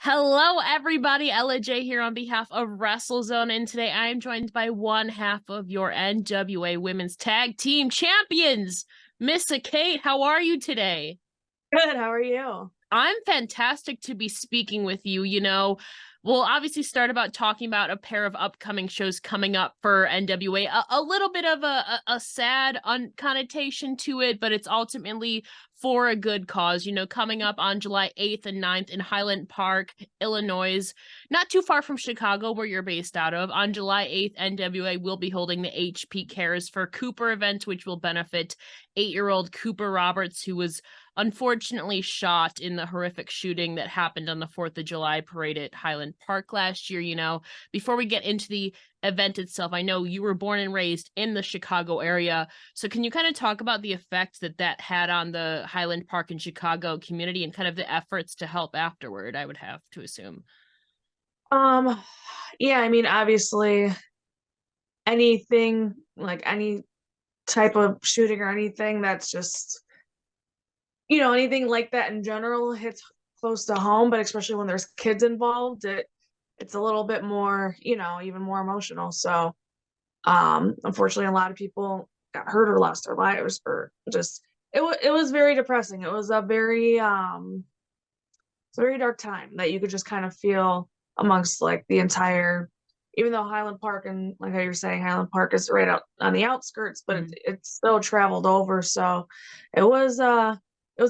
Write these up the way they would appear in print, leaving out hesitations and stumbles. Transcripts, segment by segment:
Hello, everybody. Ella J here on behalf of WrestleZone, and today I am joined by one half of your NWA Women's Tag Team Champions, Missa Kate. How are you today? Good. How are you? I'm fantastic to be speaking with you. We'll obviously start about talking about a pair of upcoming shows coming up for NWA. A little bit of a sad connotation to it, but it's ultimately for a good cause. Coming up on July 8th and 9th in Highland Park, Illinois, not too far from Chicago, where you're based out of. On July 8th, NWA will be holding the HP Cares for Cooper event, which will benefit 8-year-old Cooper Roberts, who was unfortunately shot in the horrific shooting that happened on the 4th of July parade at Highland Park last year. Before we get into the event itself, I know you were born and raised in the Chicago area. So can you kind of talk about the effect that had on the Highland Park and Chicago community and kind of the efforts to help afterward, I would have to assume? Um, yeah, I mean, obviously anything like any type of shooting or anything that's just, anything like that in general hits close to home, but especially when there's kids involved, it's a little bit more, even more emotional. So, unfortunately a lot of people got hurt or lost their lives or just it was very depressing. It was a very dark time that you could just kind of feel amongst like the entire, even though Highland Park, and like how you're saying, Highland Park is right out on the outskirts, but it's still traveled over. So it was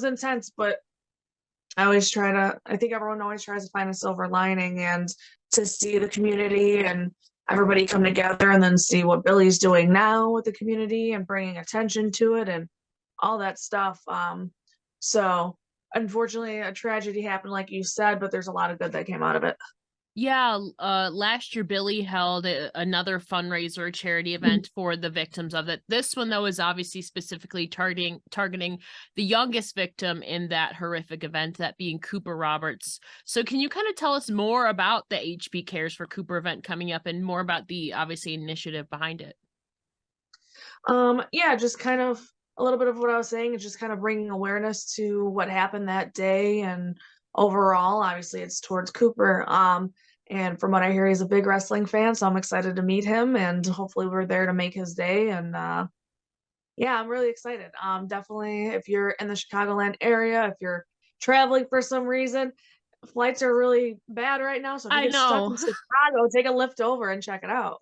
intense, but I think everyone always tries to find a silver lining and to see the community and everybody come together and then see what Billy's doing now with the community and bringing attention to it and all that stuff. So unfortunately, a tragedy happened, like you said, but there's a lot of good that came out of it. Yeah, last year Billy held another fundraiser charity event for the victims of it. This one though is obviously specifically targeting the youngest victim in that horrific event, that being Cooper Roberts. So can you kind of tell us more about the HP Cares for Cooper event coming up and more about the obviously initiative behind it? Yeah, just kind of a little bit of what I was saying, is just kind of bringing awareness to what happened that day and overall, obviously it's towards Cooper. And from what I hear, he's a big wrestling fan, so I'm excited to meet him and hopefully we're there to make his day. And yeah, I'm really excited. Definitely if you're in the Chicagoland area, if you're traveling for some reason, flights are really bad right now. So if you I get stuck know. in Chicago, take a lift over and check it out.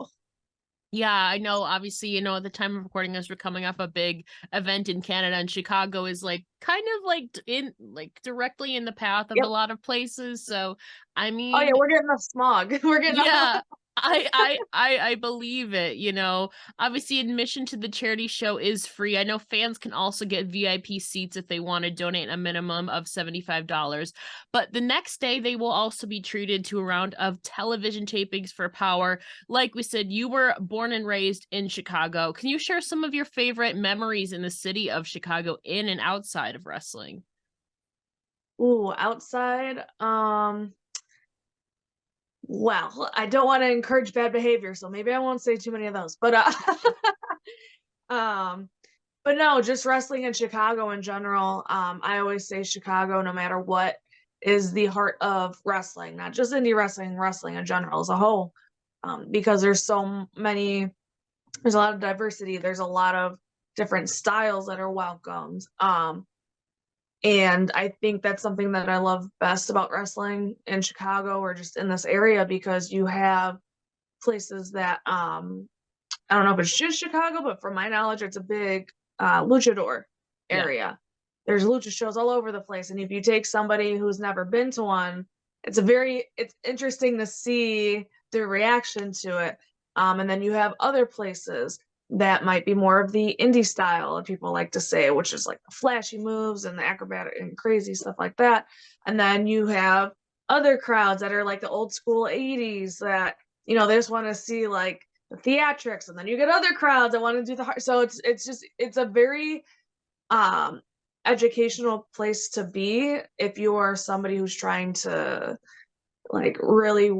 Yeah, I know. Obviously, at the time of recording this, we're coming up a big event in Canada, and Chicago is like kind of like in like directly in the path of a Yep. lot of places. So, I Oh yeah, mean, we're getting the smog. We're getting all yeah, I believe it. Obviously admission to the charity show is free. I know fans can also get VIP seats if they want to donate a minimum of $75. But the next day they will also be treated to a round of television tapings for Power. Like we said, you were born and raised in Chicago. Can you share some of your favorite memories in the city of Chicago in and outside of wrestling? Ooh, outside. Well, I don't want to encourage bad behavior, so maybe I won't say too many of those. But um, but no, just wrestling in Chicago in general. I always say Chicago, no matter what, is the heart of wrestling, not just indie wrestling, wrestling in general as a whole. Because there's a lot of diversity, there's a lot of different styles that are welcomed. And I think that's something that I love best about wrestling in Chicago or just in this area because you have places that I don't know if it's just Chicago, but from my knowledge, it's a big luchador Yeah. area. There's lucha shows all over the place. And if you take somebody who's never been to one, it's interesting to see their reaction to it. And then you have other places that might be more of the indie style, if people like to say, which is like the flashy moves and the acrobatic and crazy stuff like that. And then you have other crowds that are like the old school 80s that, they just want to see like the theatrics, and then you get other crowds that want to do the hard. So it's a very um educational place to be if you are somebody who's trying to like really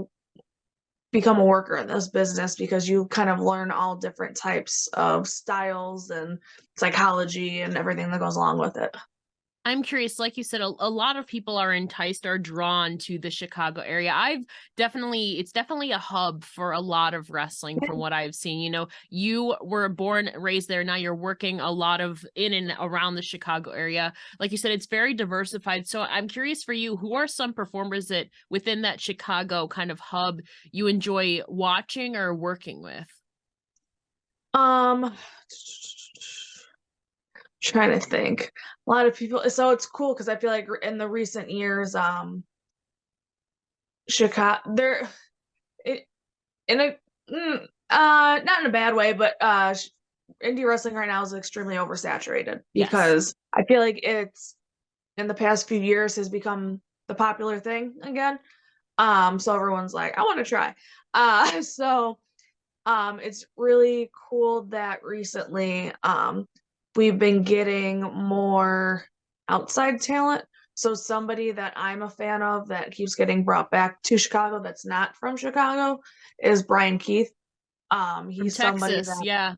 become a worker in this business because you kind of learn all different types of styles and psychology and everything that goes along with it. I'm curious, like you said, a lot of people are enticed or drawn to the Chicago area. It's definitely a hub for a lot of wrestling from what I've seen. You know, you were born, raised there. Now you're working a lot of in and around the Chicago area. Like you said, it's very diversified. So I'm curious for you, who are some performers that within that Chicago kind of hub you enjoy watching or working with? Um, trying to think. A lot of people. So it's cool because I feel like in the recent years, Chicago, it in a not in a bad way, but indie wrestling right now is extremely oversaturated Yes. because I feel like it's in the past few years has become the popular thing again. So everyone's like, I want to try. So it's really cool that recently we've been getting more outside talent. So somebody that I'm a fan of that keeps getting brought back to Chicago that's not from Chicago is Brian Keith. From He's somebody Texas. that Yeah.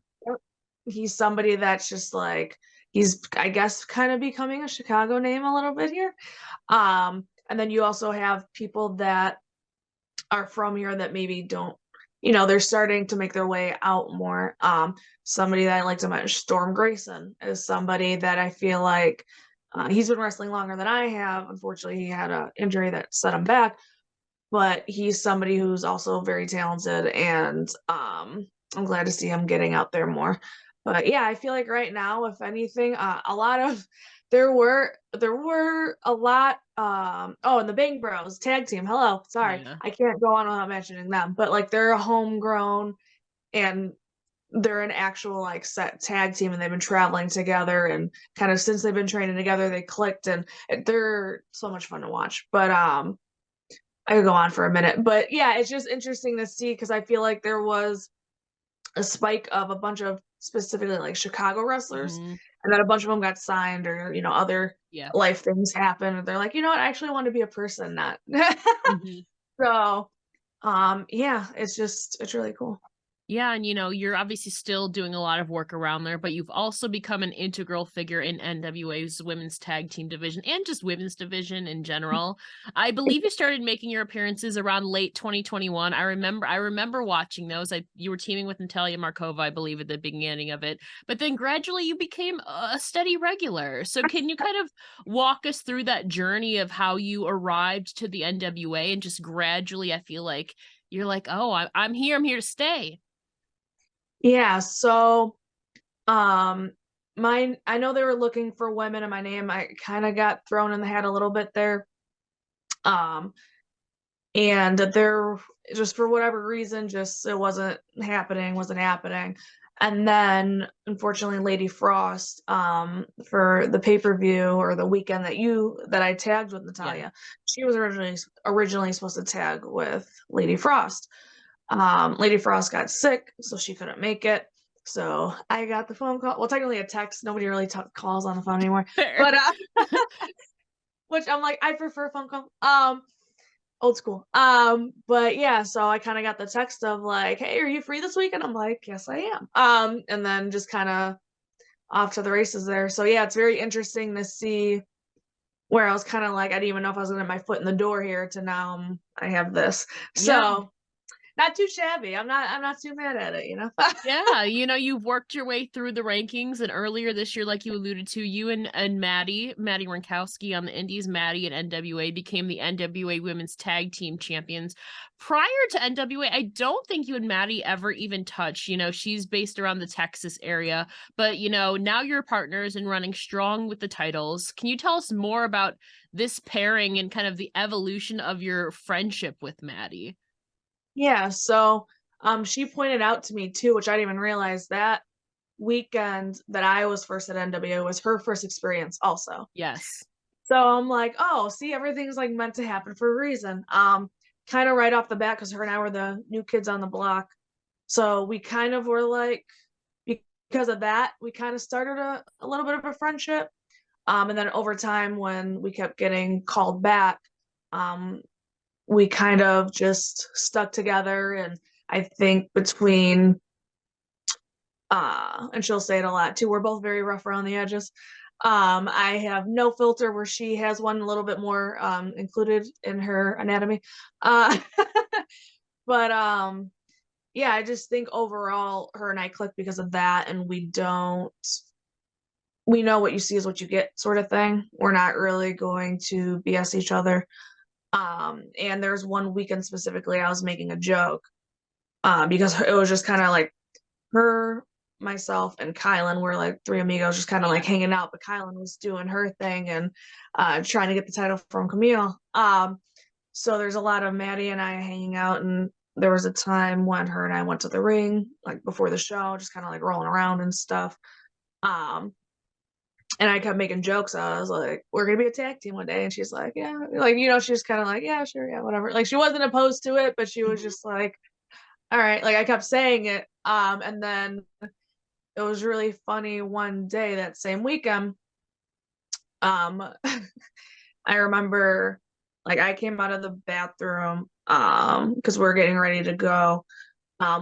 he's somebody that's just like he's I guess kind of becoming a Chicago name a little bit here. And then you also have people that are from here that maybe don't, they're starting to make their way out more. Somebody that I like to mention, Storm Grayson, is somebody that I feel like he's been wrestling longer than I have. Unfortunately, he had an injury that set him back, but he's somebody who's also very talented, and I'm glad to see him getting out there more. But yeah, I feel like right now, if anything, a lot of there were a lot. Oh, and the Bang Bros tag team. Hello, sorry, Yeah. I can't go on without mentioning them. But like they're a homegrown, and they're an actual like set tag team, and they've been traveling together, and kind of since they've been training together, they clicked, and they're so much fun to watch. But I could go on for a minute, but yeah, it's just interesting to see because I feel like there was a spike of a bunch of specifically like Chicago wrestlers, Mhm. and then a bunch of them got signed or other Yeah. life things happen, and they're like, you know what, I actually want to be a person, not. Mhm. So, yeah, it's really cool. Yeah, and you're obviously still doing a lot of work around there, but you've also become an integral figure in NWA's women's tag team division and just women's division in general. I believe you started making your appearances around late 2021. I remember watching those. You were teaming with Natalia Markova, I believe, at the beginning of it. But then gradually you became a steady regular. So can you kind of walk us through that journey of how you arrived to the NWA and just gradually I feel like you're like, "Oh, I'm here. I'm here to stay." Yeah, so mine, I know they were looking for women in my name. I kind of got thrown in the hat a little bit there. Um, and there just for whatever reason, just it wasn't happening. And then unfortunately Lady Frost, for the pay-per-view or the weekend that I tagged with Yeah. Natalia, she was originally supposed to tag with Lady Frost. Lady Frost got sick, so she couldn't make it. So I got the phone call. Well, technically a text. Nobody really calls on the phone anymore. Fair. But which I'm like, I prefer phone call. Old school. But yeah, so I kind of got the text of like, "Hey, are you free this week?" And I'm like, "Yes, I am." And then just kind of off to the races there. So yeah, it's very interesting to see where I was kind of like, I didn't even know if I was gonna get my foot in the door here to now I have this. Yeah. So not too shabby. I'm not too mad at it. Yeah, you've worked your way through the rankings, and earlier this year, like you alluded to, you and Maddie Runkowski on the Indies, Maddie and NWA became the NWA Women's Tag Team Champions. Prior to NWA, I don't think you and Maddie ever even touched. She's based around the Texas area, but now you're partners and running strong with the titles. Can you tell us more about this pairing and kind of the evolution of your friendship with Maddie? Yeah, so she pointed out to me too, which I didn't even realize that weekend that I was first at NWA was her first experience also. Yes. So I'm like, oh, see, everything's like meant to happen for a reason. Kind of right off the bat, because her and I were the new kids on the block. So we kind of were like, because of that, we kind of started a little bit of a friendship. And then over time, when we kept getting called back, um, we kind of just stuck together. And I think between and she'll say it a lot too, we're both very rough around the edges. I have no filter where she has one a little bit more included in her anatomy. Uh but yeah, I just think overall her and I click because of that, and we know what you see is what you get sort of thing. We're not really going to BS each other. And there's one weekend specifically I was making a joke because it was just kind of like her, myself, and Kylan were like three amigos just kind of like hanging out, but Kylan was doing her thing and trying to get the title from Camille. So there's a lot of Maddie and I hanging out, and there was a time when her and I went to the ring, like before the show, just kind of like rolling around and stuff. Um, and I kept making jokes. I was like, "We're gonna be a tag team one day," and she's like, "Yeah," like she's kind of like, "Yeah, sure, yeah, whatever." Like she wasn't opposed to it, but she was just like, "All right." Like I kept saying it, and then it was really funny one day that same weekend. Um, I remember like I came out of the bathroom because we are getting ready to go,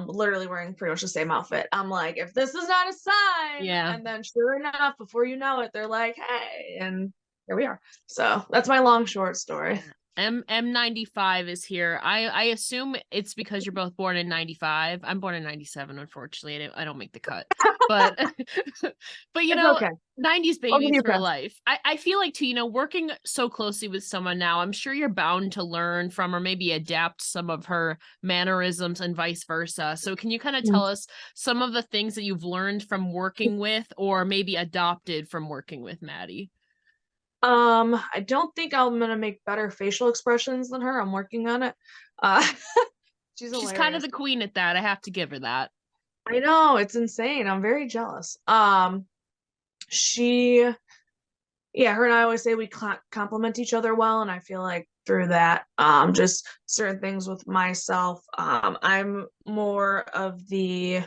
literally wearing pretty much the same outfit. I'm like, if this is not a sign, Yeah. and then sure enough, before you know it, they're like, hey, and here we are. So that's my long short story. M95 is here. I assume it's because you're both born in 95. I'm born in 97, unfortunately. I don't make the cut. But but It's okay. 90s I'll give babies you a for pass. life. I feel like too, working so closely with someone now, I'm sure you're bound to learn from or maybe adapt some of her mannerisms and vice versa. So can you kind of tell us some of the things that you've learned from working with or maybe adopted from working with Maddie? I don't think I'm gonna make better facial expressions than her. I'm working on it. Uh, she's She's kind of hilarious. the queen at that. I have to give her that. I know, it's insane. I'm very jealous. She, yeah, her and I always say we complement each other well, and I feel like through that, just certain things with myself, I'm more of the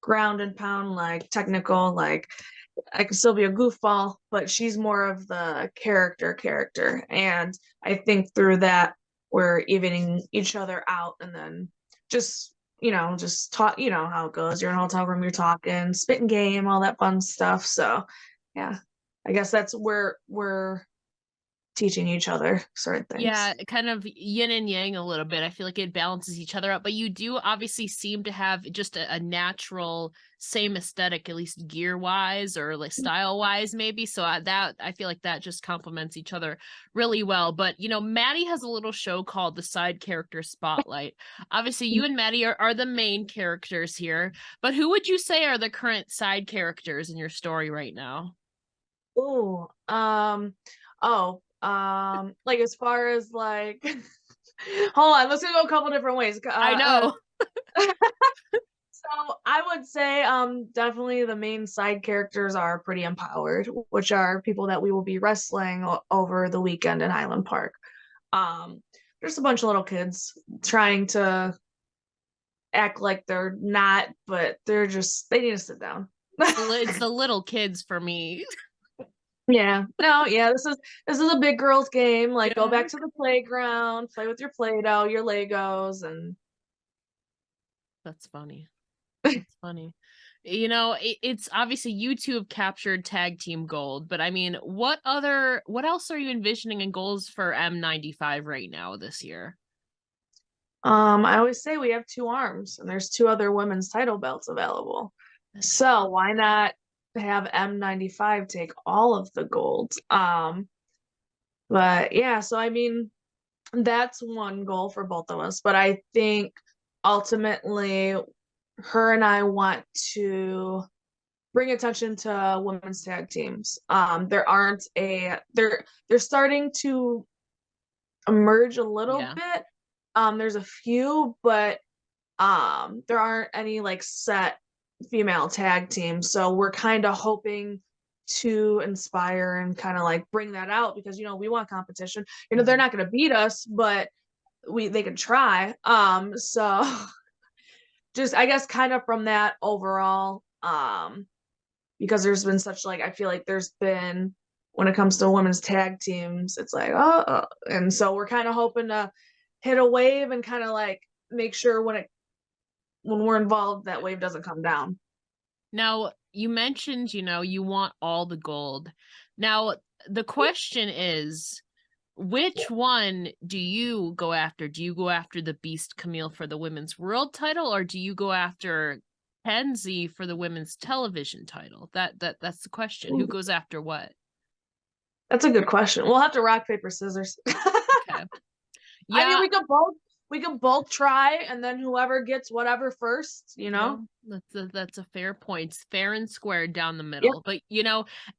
ground and pound, like technical, like I can still be a goofball, but she's more of the character. And I think through that, we're evening each other out, and then just, just talk, how it goes. You're in a hotel room, you're talking, spitting game, all that fun stuff. So, yeah, I guess that's where we're teaching each other certain things. Yeah, kind of yin and yang a little bit. I feel like it balances each other out, but you do obviously seem to have just a natural same aesthetic, at least gear wise or like style wise, maybe. So that I feel like that just complements each other really well. But Maddie has a little show called the Side Character Spotlight. Obviously, you and Maddie are the main characters here, but who would you say are the current side characters in your story right now? Ooh, like as far as like, hold on, let's go a couple different ways. I know. So I would say definitely the main side characters are pretty empowered, which are people that we will be wrestling over the weekend in Highland Park. Um, there's a bunch of little kids trying to act like they're not, but they need to sit down. It's the little kids for me. Yeah. No, yeah, this is a big girls game. Like go Yeah. back to the playground, play with your Play-Doh, your Legos, and That's funny. That's funny. It's obviously you two have captured tag team gold, but I mean, what else are you envisioning in goals for M95 right now this year? I always say we have two arms and there's two other women's title belts available. That's So why not have M95 take all of the gold? But yeah, so I mean, that's one goal for both of us. But I think ultimately her and I want to bring attention to women's tag teams. There aren't a they're starting to emerge a little yeah. bit. There's a few, but there aren't any like set female tag teams. So we're kind of hoping to inspire and kind of like bring that out because we want competition. They're Mhm. not going to beat us, but they can try. So just I guess kind of from that overall because there's been such like I feel like there's been when it comes to women's tag teams, it's like and so we're kind of hoping to hit a wave and kind of like make sure when we're involved that wave doesn't come down. Now, you mentioned, you want all the gold. Now, the question is, which one do you go after? Do you go after the Beast Camille for the women's world title, or do you go after Kenzie for the women's television title? That's the question. Who goes after what? That's a good question. We'll have to rock, paper, scissors. Okay. Yeah. I mean, we could both try, and then whoever gets whatever first, That's a fair point. It's fair and square down the middle. Yep. But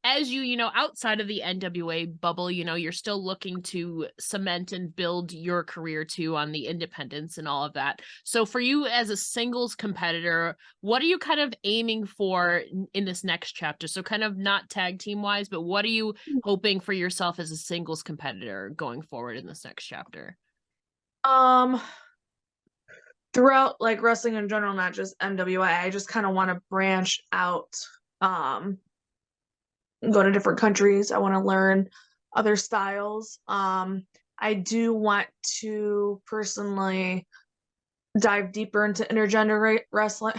as outside of the NWA bubble, you're still looking to cement and build your career too on the independents and all of that. So for you as a singles competitor, what are you kind of aiming for in this next chapter? So kind of not tag team wise, but what are you hoping for yourself as a singles competitor going forward in this next chapter? Throughout like wrestling in general, not just NWA, I just kind of want to branch out, go to different countries. I want to learn other styles. I do want to personally dive deeper into intergender wrestling.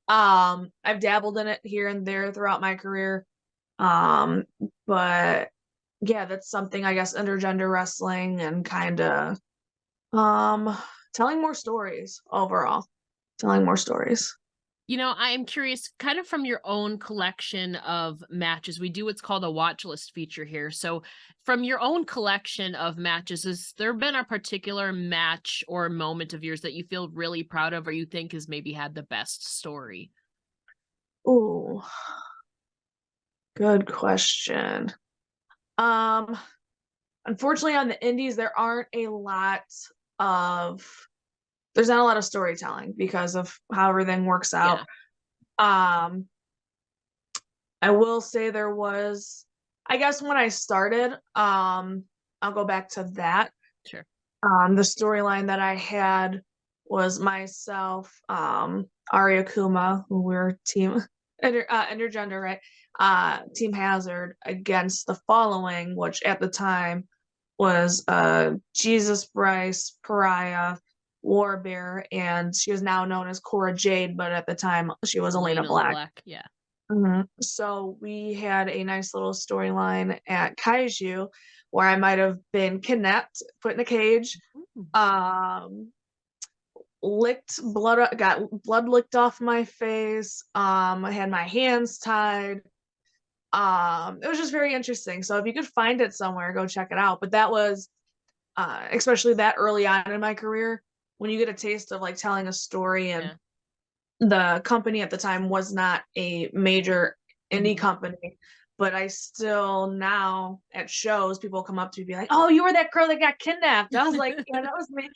I've dabbled in it here and there throughout my career. But yeah, that's something, I guess, intergender wrestling and kind of telling more stories overall. Telling more stories. I am curious, kind of from your own collection of matches. We do what's called a watch list feature here. So, from your own collection of matches, has there been a particular match or moment of yours that you feel really proud of, or you think has maybe had the best story? Ooh, good question. Unfortunately, on the indies, there's not a lot of storytelling because of how everything works out. Yeah. I will say there was, I guess when I started, I'll go back to that. Sure. The storyline that I had was myself, Ari Akuma, who we were team intergender, right? Team Hazard against the following, which at the time was Jesus Bryce, Pariah, Warbear, and she is now known as Cora Jade, but at the time she was Elena Black. Yeah. Mm-hmm. So we had a nice little storyline at Kaiju where I might have been kidnapped, put in a cage, got blood licked off my face. I had my hands tied. It was just very interesting. So if you could find it somewhere, go check it out. But that was, especially that early on in my career, when you get a taste of like telling a story, and the company at the time was not a major indie company, but I still now at shows, people come up to me and be like, "Oh, you were that girl that got kidnapped." I was like, "Yeah, that was me."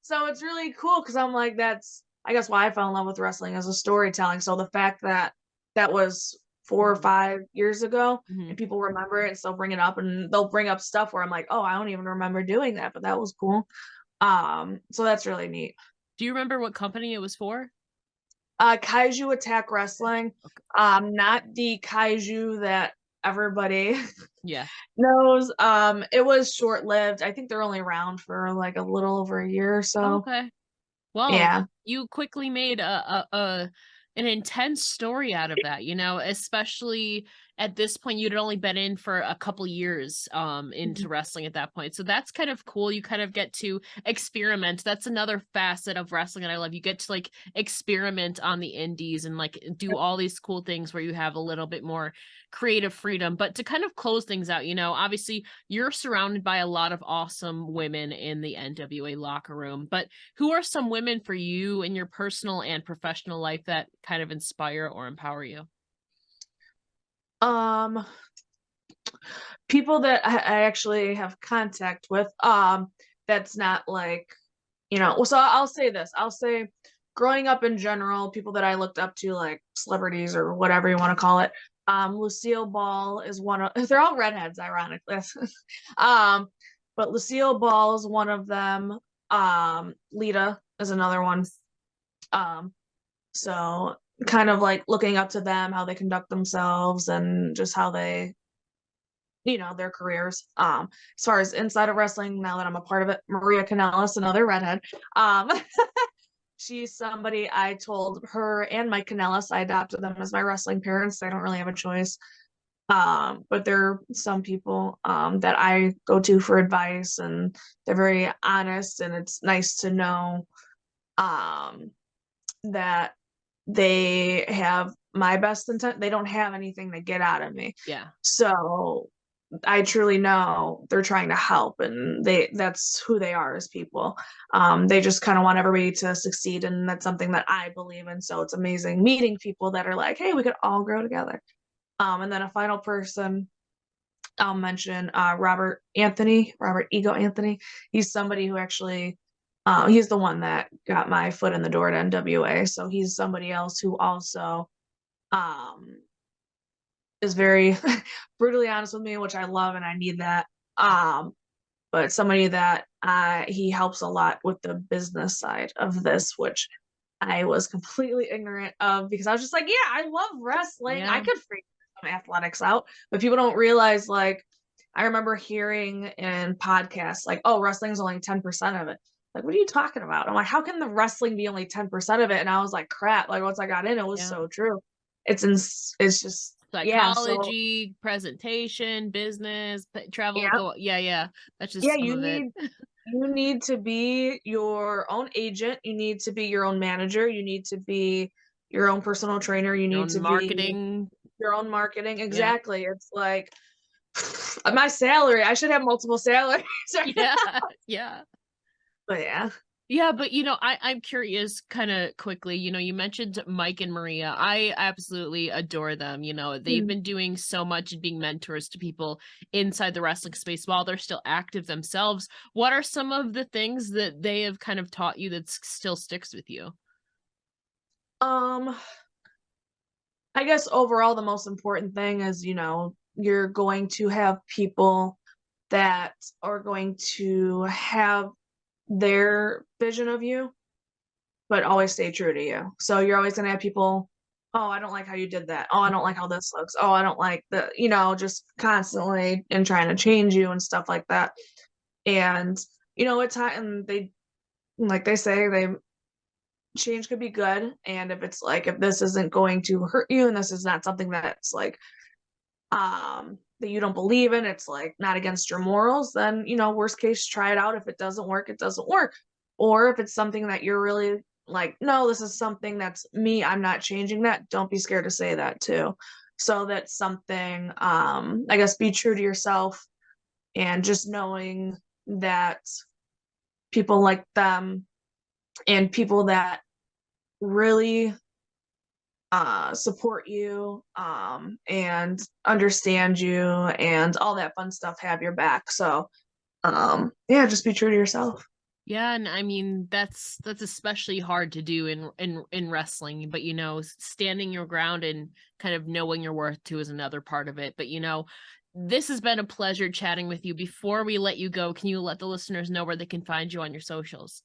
So it's really cool because I'm like, that's, I guess, why I fell in love with wrestling as a storytelling. So the fact that that was 4 or 5 years ago, and people remember it and still bring it up, and they'll bring up stuff where I'm like, "Oh, I don't even remember doing that, but that was cool." So that's really neat. Do you remember what company it was for? Kaiju Attack Wrestling. Not the Kaiju that everybody knows. It was short-lived. I think they're only around for like a little over a year or so. Okay. Well, yeah. You quickly made an intense story out of that, especially at this point. You'd only been in for a couple years into wrestling at that point. So that's kind of cool. You kind of get to experiment. That's another facet of wrestling that I love. You get to like experiment on the indies and like do all these cool things where you have a little bit more creative freedom. But to kind of close things out, obviously you're surrounded by a lot of awesome women in the NWA locker room, but who are some women for you in your personal and professional life that kind of inspire or empower you? People that I actually have contact with, that's not like, so I'll say this. I'll say growing up in general, people that I looked up to, like celebrities or whatever you want to call it. Lucille Ball is one of, they're all redheads, ironically. But Lucille Ball is one of them. Lita is another one. So kind of like looking up to them, how they conduct themselves and just how they, their careers. As far as inside of wrestling, now that I'm a part of it, Maria Kanellis, another redhead. she's somebody I told her and Mike Kanellis, I adopted them as my wrestling parents. They don't really have a choice. But there are some people that I go to for advice, and they're very honest, and it's nice to know that they have my best intent. They don't have anything to get out of me. Yeah. So I truly know they're trying to help, and that's who they are as people. They just kind of want everybody to succeed, and that's something that I believe in. So it's amazing meeting people that are like, hey, we could all grow together. And then a final person I'll mention, Robert Ego Anthony. He's somebody who actually, he's the one that got my foot in the door to NWA. So he's somebody else who also is very brutally honest with me, which I love and I need that. But somebody that he helps a lot with the business side of this, which I was completely ignorant of, because I was just like, yeah, I love wrestling. I could figure some athletics out, but people don't realize, like, I remember hearing in podcasts like, oh, wrestling's only 10% of it. Like, what are you talking about? I'm like, how can the wrestling be only 10% of it? And I was like, crap. Like, once I got in, it was so true. It's just psychology, presentation, business, travel. Yeah. That's just some of it. You need to be your own agent. You need to be your own manager. You need to be your own personal trainer. You need to be your own marketing. Exactly. Yeah. It's like my salary. I should have multiple salaries. Yeah. But yeah. Yeah, but I'm curious kind of quickly, you mentioned Mike and Maria. I absolutely adore them. They've been doing so much and being mentors to people inside the wrestling space while they're still active themselves. What are some of the things that they have kind of taught you that still sticks with you? I guess overall the most important thing is, you're going to have people that are going to have their vision of you, but always stay true to you. So you're always going to have people, oh, I don't like how you did that. Oh, I don't like how this looks. Oh, I don't like just constantly and trying to change you and stuff like that. And, it's and they say, change could be good. And if it's like, if this isn't going to hurt you and this is not something that's like, that you don't believe in, it's like not against your morals, then, worst case, try it out. If it doesn't work, it doesn't work. Or if it's something that you're really like, no, this is something that's me, I'm not changing that, don't be scared to say that too. So that's something, I guess, be true to yourself, and just knowing that people like them and people that really support you and understand you and all that fun stuff have your back. So just be true to yourself. Yeah, and I mean that's especially hard to do in wrestling, but standing your ground and kind of knowing your worth too is another part of it. But this has been a pleasure chatting with you. Before we let you go, can you let the listeners know where they can find you on your socials?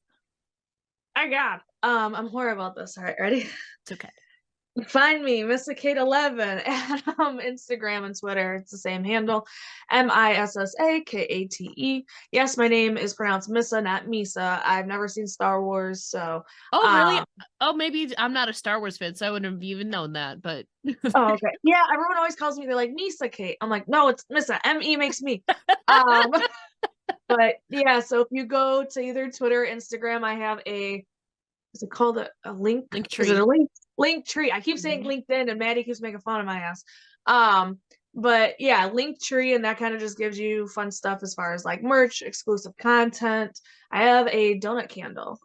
I'm horrible at this. All right, ready? It's okay. Find me, Missa Kate 11 at Instagram and Twitter. It's the same handle, MISSAKATE. Yes, my name is pronounced Missa, not Misa. I've never seen Star Wars, so. Oh, really? Oh, maybe I'm not a Star Wars fan, so I wouldn't have even known that. But. Oh, okay. Yeah, everyone always calls me. They're like Missa Kate. I'm like, no, it's Missa. M-E makes me. But yeah, so if you go to either Twitter or Instagram, I have is it called a link? Linktree. Is it a link tree? I keep saying LinkedIn, and Maddie keeps making fun of my ass. But yeah, Linktree, and that kind of just gives you fun stuff as far as like merch, exclusive content. I have a donut candle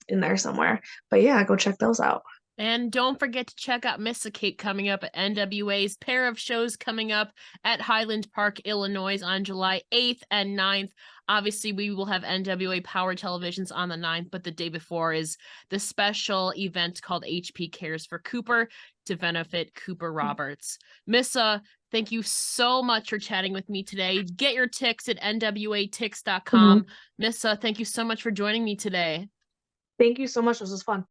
in there somewhere. But yeah, go check those out. And don't forget to check out Missa Kate coming up at NWA's pair of shows coming up at Highland Park, Illinois on July 8th and 9th. Obviously, we will have NWA Power Televisions on the 9th, but the day before is the special event called HP Cares for Cooper to benefit Cooper Roberts. Missa, thank you so much for chatting with me today. Get your ticks at nwatix.com. Missa, thank you so much for joining me today. Thank you so much. This was fun.